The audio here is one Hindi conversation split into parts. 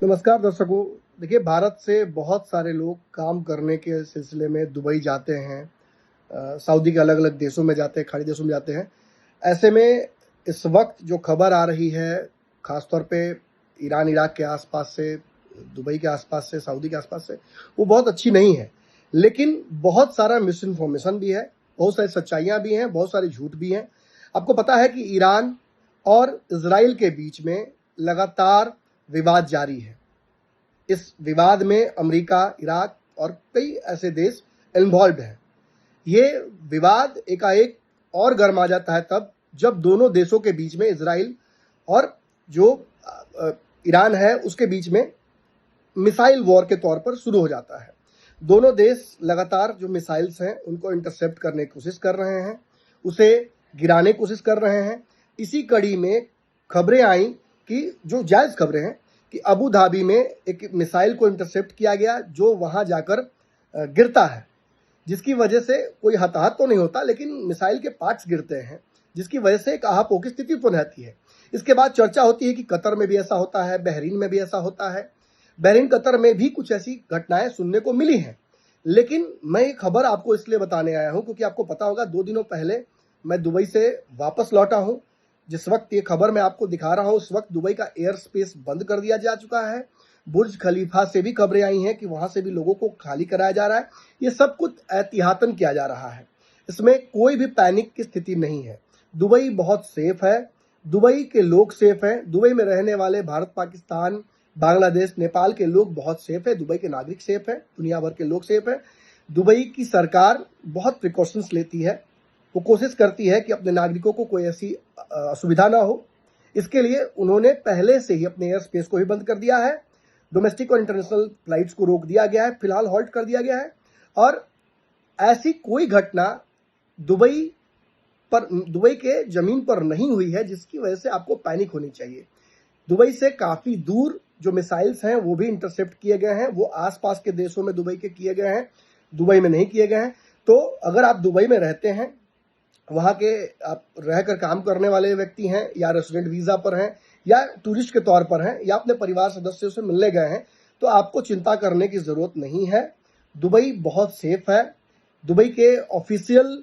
नमस्कार दर्शकों। देखिए, भारत से बहुत सारे लोग काम करने के सिलसिले में दुबई जाते हैं, सऊदी के अलग-अलग देशों में जाते हैं, खाड़ी देशों में जाते हैं। ऐसे में इस वक्त जो खबर आ रही है, ख़ास तौर पे ईरान, इराक के आसपास से, दुबई के आसपास से, सऊदी के आसपास से, वो बहुत अच्छी नहीं है। लेकिन बहुत सारा मिस इन्फॉर्मेशन भी है, बहुत सारी सच्चाइयाँ भी हैं, बहुत सारे झूठ भी हैं। आपको पता है कि ईरान और इज़राइल के बीच में लगातार विवाद जारी है। इस विवाद में अमेरिका, इराक और कई ऐसे देश इन्वॉल्व्ड हैं। ये विवाद एकाएक और गर्मा जाता है तब जब दोनों देशों के बीच में, इज़राइल और जो ईरान है उसके बीच में मिसाइल वॉर के तौर पर शुरू हो जाता है। दोनों देश लगातार जो मिसाइल्स हैं उनको इंटरसेप्ट करने की कोशिश कर रहे हैं, उसे गिराने की कोशिश कर रहे हैं। इसी कड़ी में खबरें आई कि जो जायज़ खबरें हैं कि अबू धाबी में एक मिसाइल को इंटरसेप्ट किया गया जो वहां जाकर गिरता है, जिसकी वजह से कोई हताहत तो नहीं होता लेकिन मिसाइल के पार्ट्स गिरते हैं, जिसकी वजह से एक आहापोह की स्थिति उत्पन्न रहती है। इसके बाद चर्चा होती है कि कतर में भी ऐसा होता है, बहरीन में भी ऐसा होता है। बहरीन, कतर में भी कुछ ऐसी घटनाएं सुनने को मिली हैं। लेकिन मैं ये खबर आपको इसलिए बताने आया हूं क्योंकि आपको पता होगा 2 दिनों पहले मैं दुबई से वापस लौटा हूं। जिस वक्त ये खबर मैं आपको दिखा रहा हूं उस वक्त दुबई का एयर स्पेस बंद कर दिया जा चुका है। बुर्ज खलीफा से भी खबरें आई हैं कि वहां से भी लोगों को खाली कराया जा रहा है। ये सब कुछ एहतियातन किया जा रहा है, इसमें कोई भी पैनिक की स्थिति नहीं है। दुबई बहुत सेफ है, दुबई के लोग सेफ हैं, दुबई में रहने वाले भारत, पाकिस्तान, बांग्लादेश, नेपाल के लोग बहुत सेफ है, दुबई के नागरिक सेफ है, दुनिया भर के लोग सेफ है। दुबई की सरकार बहुत प्रिकॉशंस लेती है, वो कोशिश करती है कि अपने नागरिकों को कोई ऐसी असुविधा ना हो। इसके लिए उन्होंने पहले से ही अपने एयर स्पेस को भी बंद कर दिया है, डोमेस्टिक और इंटरनेशनल फ्लाइट्स को रोक दिया गया है, फिलहाल हॉल्ट कर दिया गया है। और ऐसी कोई घटना दुबई के जमीन पर नहीं हुई है जिसकी वजह से आपको पैनिक होनी चाहिए। दुबई से काफी दूर जो मिसाइल्स हैं वो भी इंटरसेप्ट किए गए हैं, वो आसपास के देशों में दुबई के किए गए हैं, दुबई में नहीं किए गए हैं। तो अगर आप दुबई में रहते हैं, वहाँ के आप रहकर काम करने वाले व्यक्ति हैं, या रेसिडेंट वीज़ा पर हैं, या टूरिस्ट के तौर पर हैं, या अपने परिवार सदस्यों से मिलने गए हैं, तो आपको चिंता करने की ज़रूरत नहीं है। दुबई बहुत सेफ है। दुबई के ऑफिशियल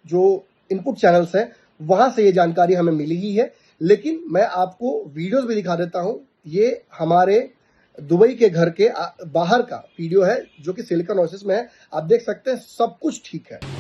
जो इनपुट चैनल्स हैं वहाँ से ये जानकारी हमें मिली ही है। लेकिन मैं आपको वीडियोस भी दिखा देता हूँ। ये हमारे दुबई के घर के बाहर का वीडियो है जो कि सिलिकॉन ओएसिस में है। आप देख सकते हैं सब कुछ ठीक है।